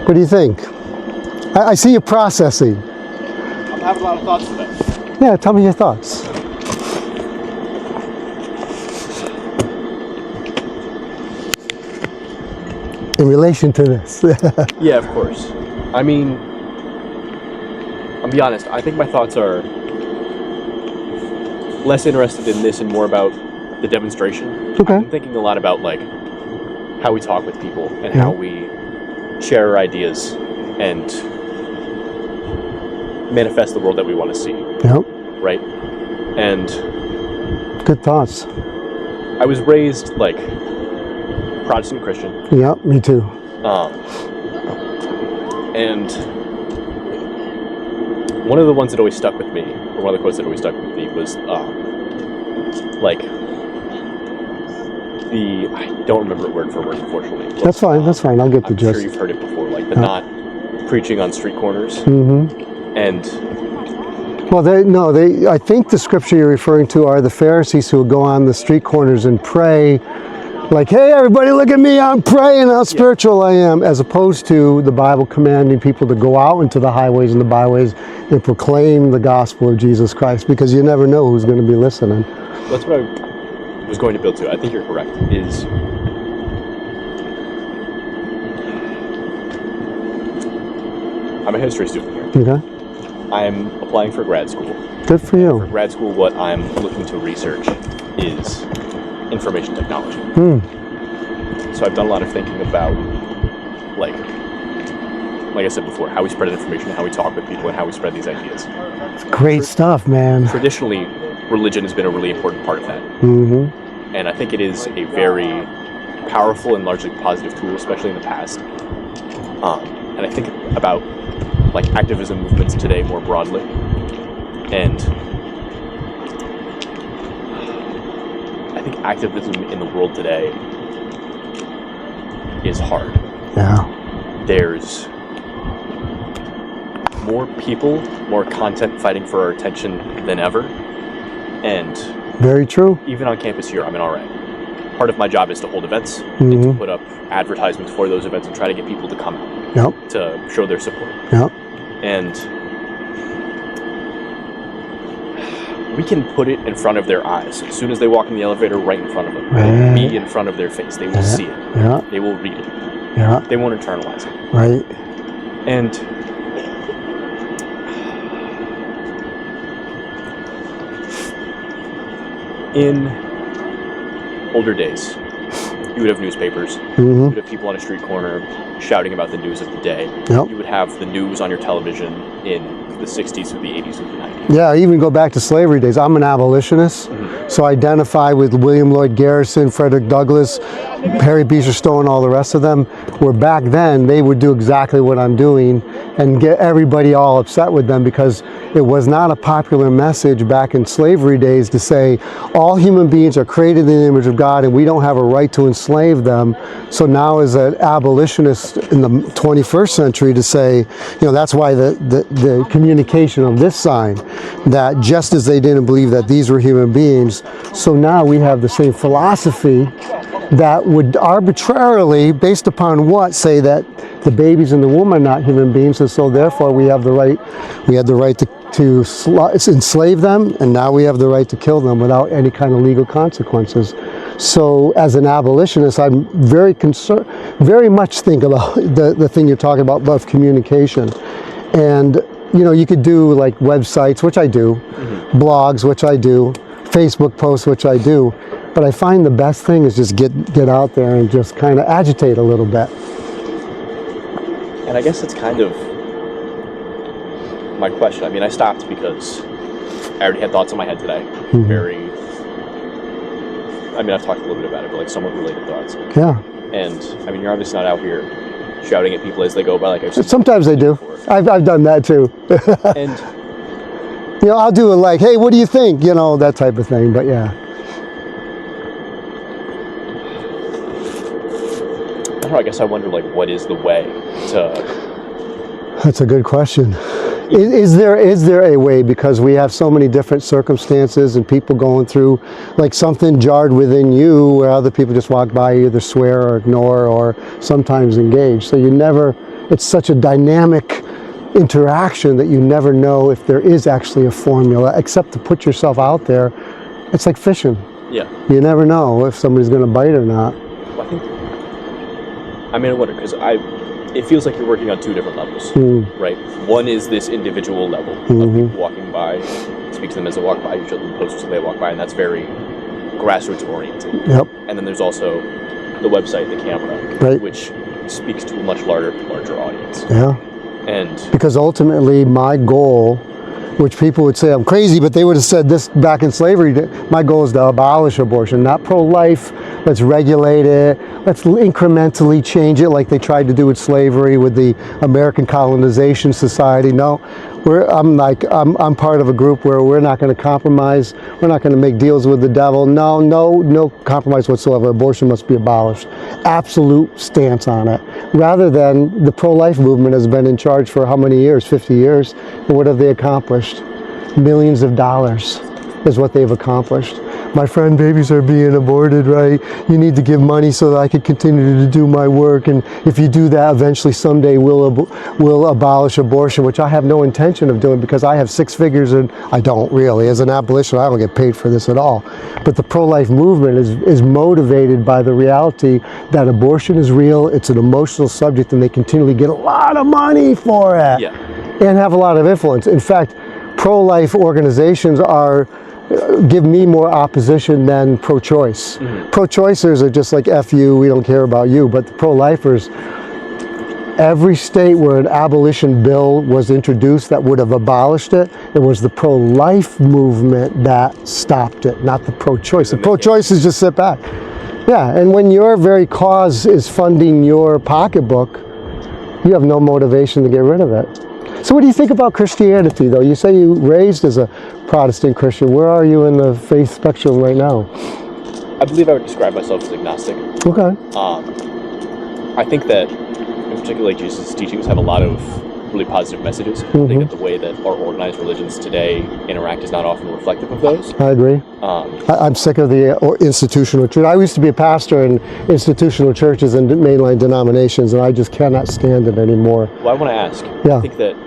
What do you think? I see you processing. I'm having a lot of thoughts today. Yeah, tell me your thoughts. In relation to this. Yeah, of course. I mean, I'll be honest, I think my thoughts are less interested in this and more about the demonstration. Okay. I've been thinking a lot about like how we talk with people and how we share our ideas and manifest the world that we want to see. Yep. Right? And good thoughts. I was raised like Protestant Christian. Yep, me too. And one of the ones that always stuck with me, or one of the quotes that always stuck with me was like I don't remember it word for word, unfortunately. That's fine, that's fine. I'll get the gist. I'm sure you've heard it before, like the not preaching on street corners. Mm-hmm. And well, I think the scripture you're referring to are the Pharisees who would go on the street corners and pray, like, hey, everybody, look at me, I'm praying, how spiritual I am, as opposed to the Bible commanding people to go out into the highways and the byways and proclaim the gospel of Jesus Christ, because you never know who's going to be listening. That's what I was going to build to. I think you're correct, is I'm a history student here. Okay. I'm applying for grad school. Good for you. For grad school, what I'm looking to research is information technology. So I've done a lot of thinking about, like I said before, how we spread information, how we talk with people, and how we spread these ideas. It's great stuff, man. Traditionally, religion has been a really important part of that. Mm-hmm. And I think it is a very powerful and largely positive tool, especially in the past. And I think about like activism movements today more broadly. And I think activism in the world today is hard. Yeah. There's more people, more content fighting for our attention than ever. And very true. Even on campus here, I'm an RA. Part of my job is to hold events and to put up advertisements for those events and try to get people to come out to show their support. Yep. And we can put it in front of their eyes. As soon as they walk in the elevator, right in front of them. Right. Be in front of their face. They will see it. Yeah. They will read it. Yeah. They won't internalize it. Right. And in older days, you would have newspapers. You would have people on a street corner shouting about the news of the day. Yep. You would have the news on your television in the 60s or the 80s or the 90s. Yeah, even go back to slavery days. I'm an abolitionist, so I identify with William Lloyd Garrison, Frederick Douglass, Harry Beecher Stowe, and all the rest of them, where back then they would do exactly what I'm doing and get everybody all upset with them, because it was not a popular message back in slavery days to say all human beings are created in the image of God and we don't have a right to enslave them. So now as an abolitionist in the 21st century to say, you know, that's why the communication of this sign, that just as they didn't believe that these were human beings, so now we have the same philosophy that would arbitrarily, based upon what, say that the babies in the womb are not human beings, and so therefore we have the right to enslave them, and now we have the right to kill them without any kind of legal consequences. So as an abolitionist, I'm very much think about the thing you're talking about communication. And you know, you could do like websites, which I do, blogs, which I do, Facebook posts, which I do, but I find the best thing is just get out there and just kind of agitate a little bit. And I guess it's kind of my question. I mean, I stopped because I already had thoughts in my head today. I've talked a little bit about it, but like somewhat related thoughts. Yeah. And I mean, you're obviously not out here shouting at people as they go by, like I've seen. Sometimes I do. I've done that too. And you know, I'll do it like, hey, what do you think? You know, that type of thing. But yeah. I don't know, I guess I wonder, like, what is the way to... That's a good question. Is there a way, because we have so many different circumstances and people going through, like something jarred within you where other people just walk by, either swear or ignore or sometimes engage. So you never it's such a dynamic interaction that you never know if there is actually a formula, except to put yourself out there. It's like fishing. Yeah. You never know if somebody's going to bite or not. Well, I wonder, because it feels like you're working on two different levels, right? One is this individual level of people walking by, speak to them as they walk by, you show them posts as they walk by, and that's very grassroots oriented. Yep. And then there's also the website, the camera, right, which speaks to a much larger audience. Yeah. And because ultimately my goal, which people would say I'm crazy, but they would have said this back in slavery, my goal is to abolish abortion, not pro-life. Let's regulate it. Let's incrementally change it like they tried to do with slavery, with the American Colonization Society. No, I'm part of a group where we're not going to compromise. We're not going to make deals with the devil. No compromise whatsoever. Abortion must be abolished. Absolute stance on it. Rather than the pro-life movement has been in charge for how many years? 50 years. And what have they accomplished? Millions of dollars is what they've accomplished. My friend, babies are being aborted, right? You need to give money so that I can continue to do my work. And if you do that, eventually someday we'll abolish abortion, which I have no intention of doing because I have six figures and I don't really. As an abolitionist, I don't get paid for this at all. But the pro-life movement is motivated by the reality that abortion is real. It's an emotional subject and they continually get a lot of money for it. Yeah. And have a lot of influence. In fact, pro-life organizations give me more opposition than pro-choice. Pro-choicers are just like, F you, we don't care about you. But the pro-lifers, every state where an abolition bill was introduced that would have abolished it, it was the pro-life movement that stopped it, not the pro-choice. The pro-choicers just sit back. Yeah, and when your very cause is funding your pocketbook, you have no motivation to get rid of it. So what do you think about Christianity, though? You say you raised as a Protestant Christian. Where are you in the faith spectrum right now? I believe I would describe myself as agnostic. Okay. I think that, in particular, like Jesus' teachings have a lot of really positive messages. I think that the way that our organized religions today interact is not often reflective of those. I agree. I'm sick of the institutional church. I used to be a pastor in institutional churches and mainline denominations, and I just cannot stand it anymore. Well, I want to ask. Yeah. I think that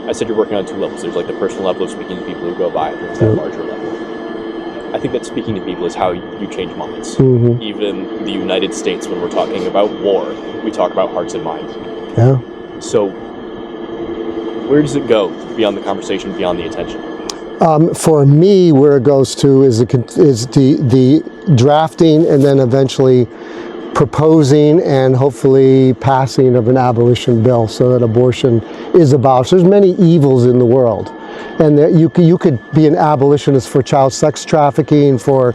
I said you're working on two levels. There's like the personal level of speaking to people who go by, there's that larger level. I think that speaking to people is how you change minds. Even the United States, when we're talking about war, we talk about hearts and minds. Yeah. So where does it go beyond the conversation, beyond the attention? For me, where it goes to is the drafting and then eventually proposing and hopefully passing of an abolition bill so that abortion is abolished. There's many evils in the world, and that you could be an abolitionist for child sex trafficking, for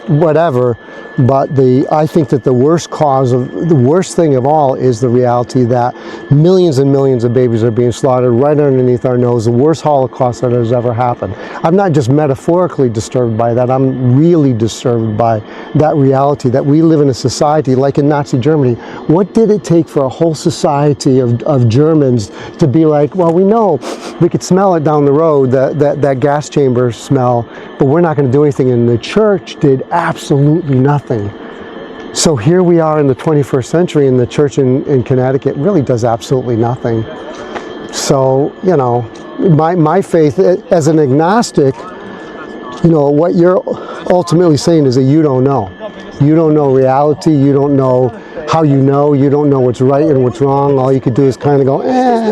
whatever. But I think that the worst thing of all is the reality that millions and millions of babies are being slaughtered right underneath our nose. The worst Holocaust that has ever happened. I'm not just metaphorically disturbed by that. I'm really disturbed by that reality that we live in a society like in Nazi Germany. What did it take for a whole society of Germans to be like, well, we know we could smell it down the road, that gas chamber smell, but we're not going to do anything. And the church did absolutely nothing. So here we are in the 21st century, and the church in Connecticut really does absolutely nothing. So, my faith as an agnostic, what you're ultimately saying is that you don't know. You don't know reality. You don't know how you don't know what's right and what's wrong. All you could do is kind of go,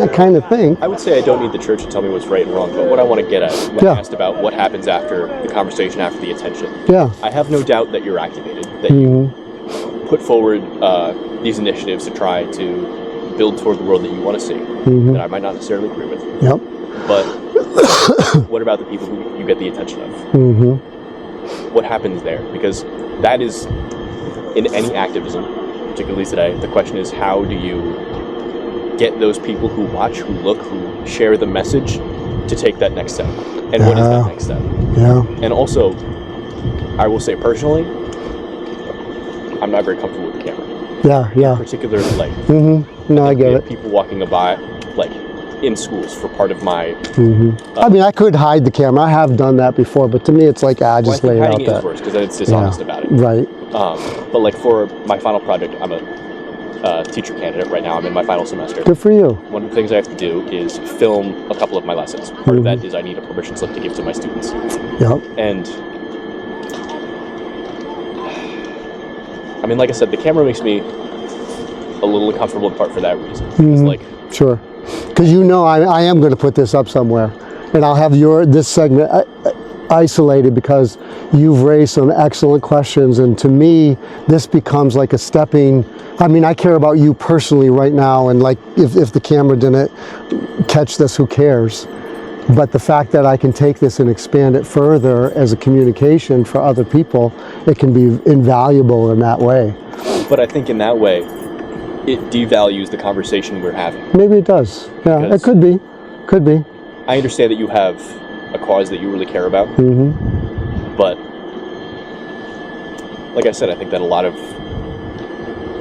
kind of thing. I would say I don't need the church to tell me what's right and wrong, but what I want to get at when asked about what happens after the conversation, after the attention. Yeah. I have no doubt that you're activated, that you put forward these initiatives to try to build toward the world that you want to see, that I might not necessarily agree with. Yep. But what about the people who you get the attention of? What happens there? Because that is, in any activism, particularly today, the question is, how do you get those people who watch, who look, who share the message to take that next step? And what is that next step? Yeah. And also, I will say personally, I'm not very comfortable with the camera. Yeah. Particularly, like, no, I get it. People walking by, like, in schools for part of my... I mean, I could hide the camera. I have done that before, but to me it's like, just lay it out there. Hiding it is worse, because then it's dishonest about it. Right. But like for my final project, I'm a teacher candidate right now. I'm in my final semester. Good for you. One of the things I have to do is film a couple of my lessons. Part of that is I need a permission slip to give to my students. Yep. And I mean, like I said, the camera makes me a little uncomfortable in part for that reason. It's like, sure. Because I am going to put this up somewhere, and I'll have this segment isolated because you've raised some excellent questions, and to me this becomes like a stepping. I mean, I care about you personally right now, and like if the camera didn't catch this, who cares? But the fact that I can take this and expand it further as a communication for other people, it can be invaluable in that way. But I think in that way it devalues the conversation we're having. Maybe it does. Yeah, because it could be. I understand that you have a cause that you really care about, but like I said, I think that a lot of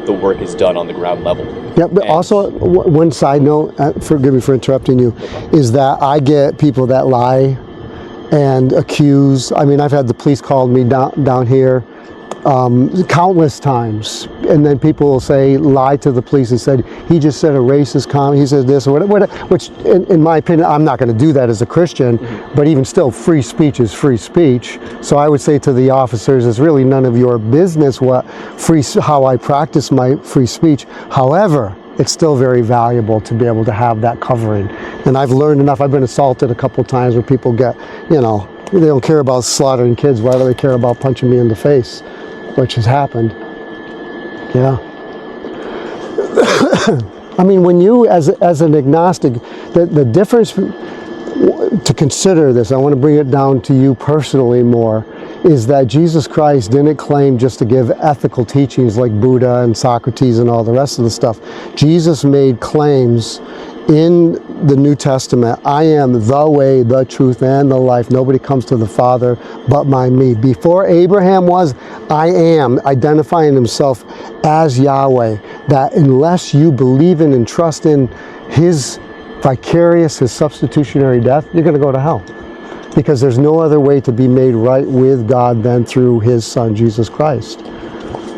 the work is done on the ground level. Yeah, but also one side note, forgive me for interrupting you, is that I get people that lie and accuse. I mean, I've had the police call me down here countless times, and then people will say, lie to the police and said, he just said a racist comment, he said this or whatever, which in my opinion, I'm not going to do that as a Christian, but even still, free speech is free speech. So I would say to the officers, it's really none of your business how I practice my free speech. However, it's still very valuable to be able to have that covering. And I've learned enough. I've been assaulted a couple times where people get, they don't care about slaughtering kids. Why do they care about punching me in the face? Which has happened. Yeah. I mean, when you, as an agnostic, the difference to consider this, I want to bring it down to you personally more, is that Jesus Christ didn't claim just to give ethical teachings like Buddha and Socrates and all the rest of the stuff. Jesus made claims in the New Testament. I am the way, the truth, and the life. Nobody comes to the Father but by me. Before Abraham was, I am, identifying himself as Yahweh. That unless you believe in and trust in his vicarious, his substitutionary death, you're going to go to hell. Because there's no other way to be made right with God than through his Son, Jesus Christ.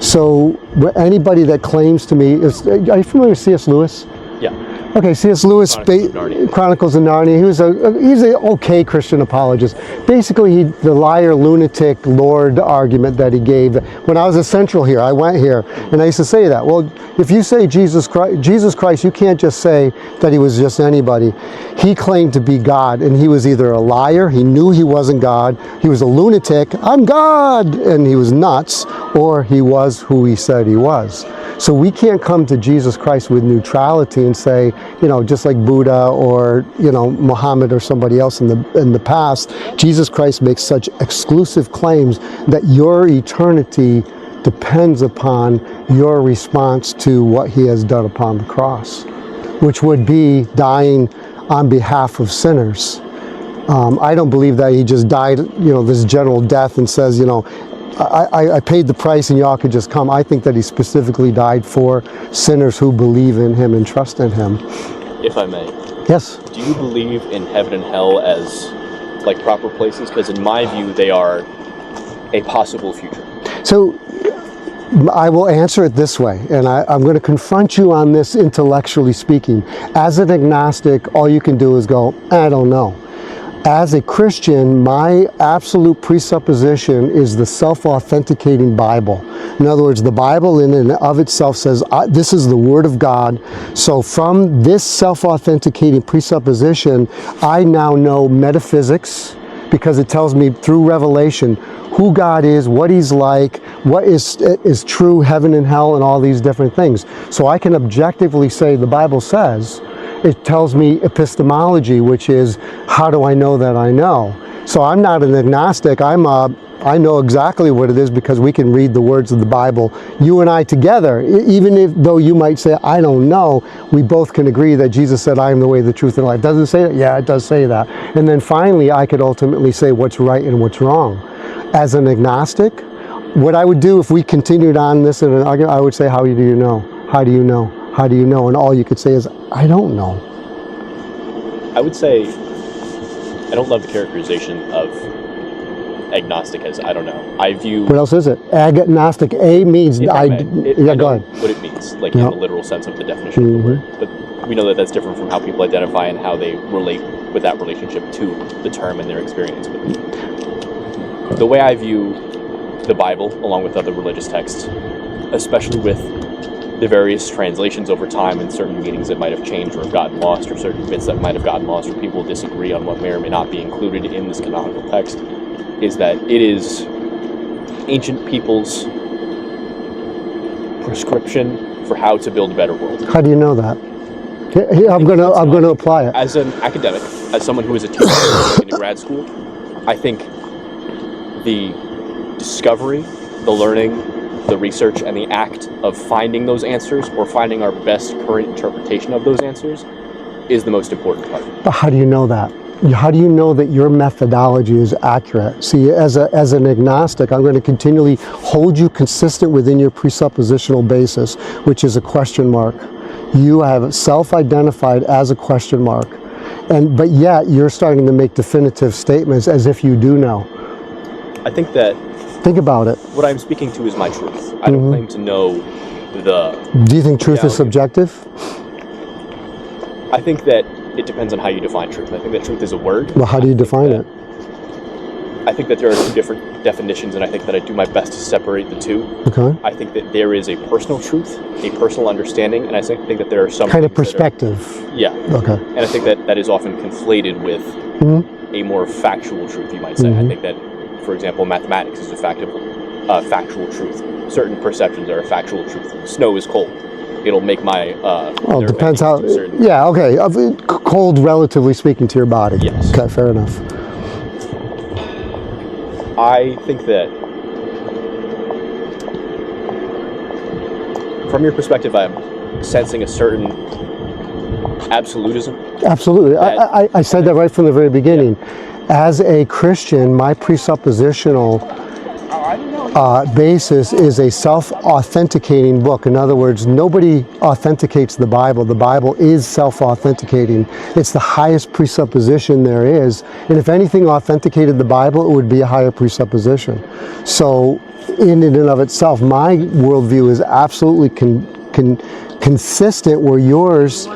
So anybody that claims to me, are you familiar with C.S. Lewis? Yeah. Okay, C.S. Lewis, Chronicles of Narnia. He's an okay Christian apologist. Basically, the liar, lunatic, Lord argument that he gave. When I was at Central here, I went here, and I used to say that. Well, if you say Jesus Christ, you can't just say that he was just anybody. He claimed to be God, and he was either a liar, he knew he wasn't God, he was a lunatic, I'm God, and he was nuts, or he was who he said he was. So we can't come to Jesus Christ with neutrality and say, just like Buddha or, Muhammad or somebody else in the past, Jesus Christ makes such exclusive claims that your eternity depends upon your response to what he has done upon the cross, which would be dying on behalf of sinners. I don't believe that he just died, this general death and says, I paid the price and y'all could just come. I think that he specifically died for sinners who believe in him and trust in him. If I may. Yes. Do you believe in heaven and hell as like proper places? Because in my view, they are a possible future. So I will answer it this way, and I'm going to confront you on this intellectually speaking. As an agnostic, all you can do is go, I don't know. As a Christian, my absolute presupposition is the self-authenticating Bible. In other words, the Bible in and of itself says, this is the Word of God. So from this self-authenticating presupposition, I now know metaphysics, because it tells me through revelation who God is, what he's like, what is true, heaven and hell, and all these different things. So I can objectively say the Bible says. It tells me epistemology, which is, how do I know that I know? So I'm not an agnostic. I know exactly what it is because we can read the words of the Bible, you and I together. Even though you might say, I don't know, we both can agree that Jesus said, I am the way, the truth, and life. Doesn't it say that? Yeah, it does say that. And then finally, I could ultimately say what's right and what's wrong. As an agnostic, what I would do if we continued on this in an argument, I would say, how do you know? How do you know? How do you know? And all you could say is, I don't know. I would say, I don't love the characterization of agnostic as, I don't know. I view... What else is it? Agnostic. A means... I go know ahead. what it means, like in the literal sense of the definition of the word. But we know that that's different from how people identify and how they relate with that relationship to the term and their experience with it. The way I view the Bible, along with other religious texts, especially with the various translations over time and certain meanings that might have changed or have gotten lost, or certain bits that might have gotten lost, or people disagree on what may or may not be included in this canonical text, is that it is ancient people's prescription for how to build a better world. How do you know that? I'm going to apply it. As an academic, as someone who is a teacher in a grad school, I think the discovery, the learning, the research, and the act of finding those answers, or finding our best current interpretation of those answers, is the most important part. But how do you know that? How do you know that your methodology is accurate? See, as an agnostic, I'm going to continually hold you consistent within your presuppositional basis, which is a question mark. You have self-identified as a question mark, but yet you're starting to make definitive statements as if you do know. I think that... Think about it. What I'm speaking to is my truth. I don't claim to know the... Do you think truth is subjective? I think that it depends on how you define truth. I think that truth is a word. Well, how do you define it? I think that there are two different definitions, and I think that I do my best to separate the two. Okay. I think that there is a personal truth, a personal understanding, and I think that there are some... Kind of perspective. Okay. And I think that that is often conflated with a more factual truth, you might say. I think that, for example, mathematics is a factual truth. Certain perceptions are a factual truth. Snow is cold. It'll make my... well, it depends how... Yeah, okay. Cold, relatively speaking, to your body. Yes. Okay, fair enough. I think that, from your perspective, I'm sensing a certain absolutism. Absolutely. I said that right from the very beginning. Yeah. As a Christian, my presuppositional basis is a self-authenticating book. In other words, nobody authenticates the Bible. The Bible is self-authenticating. It's the highest presupposition there is. And if anything authenticated the Bible, it would be a higher presupposition. So in and of itself, my worldview is absolutely consistent, where yours,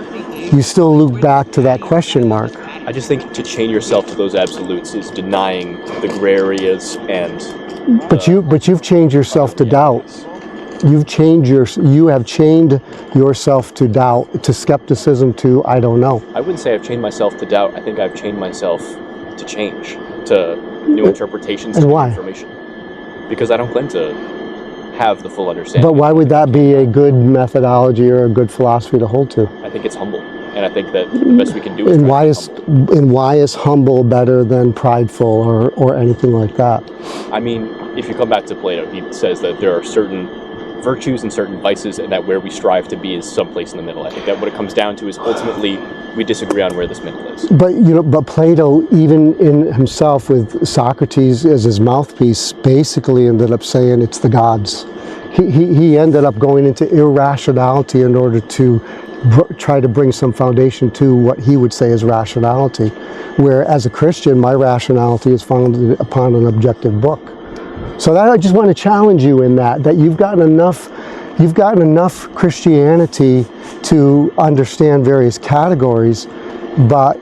you still loop back to that question mark. I just think to chain yourself to those absolutes is denying the gray areas and... But you've changed yourself to doubt. You have chained yourself to doubt, to skepticism, to I don't know. I wouldn't say I've chained myself to doubt. I think I've chained myself to change, to new interpretations and why? Information. Because I don't claim to have the full understanding. But why would that be a good methodology or a good philosophy to hold to? I think it's humble. And I think that the best we can do is... And why is humble better than prideful or anything like that? I mean, if you come back to Plato, he says that there are certain virtues and certain vices, and that where we strive to be is someplace in the middle. I think that what it comes down to is ultimately we disagree on where this middle is. But Plato, even in himself with Socrates as his mouthpiece, basically ended up saying it's the gods. He ended up going into irrationality in order to try to bring some foundation to what he would say is rationality, where as a Christian, my rationality is founded upon an objective book. So that I just want to challenge you in that you've gotten enough Christianity to understand various categories, but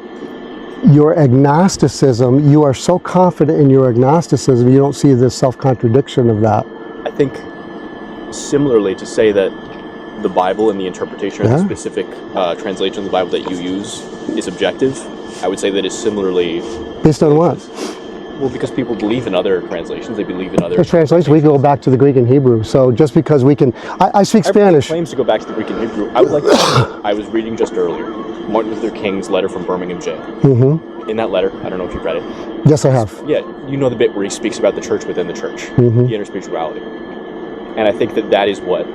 your agnosticism, you are so confident in your agnosticism, you don't see the self-contradiction of that. I think similarly to say that the Bible and the interpretation of the specific translation of the Bible that you use is objective, I would say that is similarly... Based on what? Well, because people believe in other translations, they believe in other... translations, we go back to the Greek and Hebrew, so just because we can... I speak Everybody Spanish. Claims to go back to the Greek and Hebrew. I would like to say, I was reading just earlier, Martin Luther King's letter from Birmingham jail. In that letter, I don't know if you've read it. Yes, I have. Yeah, you know the bit where he speaks about the church within the church, the interspirituality. And I think that that is what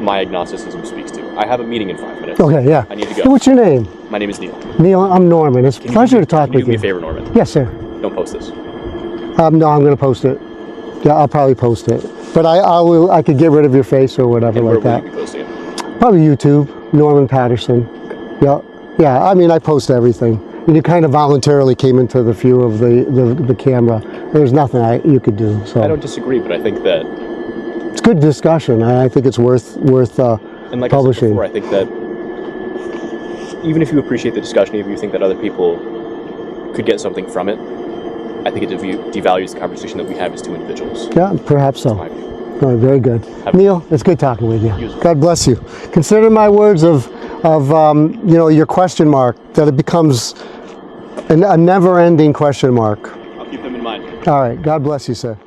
my agnosticism speaks to. I have a meeting in 5 minutes. Okay, yeah. I need to go. Hey, what's your name? My name is Neil. Neil, I'm Norman. It's a pleasure to talk with you. Can you do me a favor, Norman? Yes, sir. Don't post this. No, I'm going to post it. Yeah, I'll probably post it. But I could get rid of your face or whatever And like where that. will you be posting it? Probably YouTube, Norman Patterson. Yeah, I mean, I post everything. And you kind of voluntarily came into the view of the camera. There's nothing you could do. So I don't disagree, but I think that it's good discussion. I think it's worth and like publishing. I said before, I think that even if you appreciate the discussion, if you think that other people could get something from it, I think it devalues the conversation that we have as two individuals. Yeah, perhaps so. My view. All right, very good. Neil, it's good talking with you. You. God bless you. Consider my words of your question mark, that it becomes a never-ending question mark. I'll keep them in mind. All right, God bless you, sir.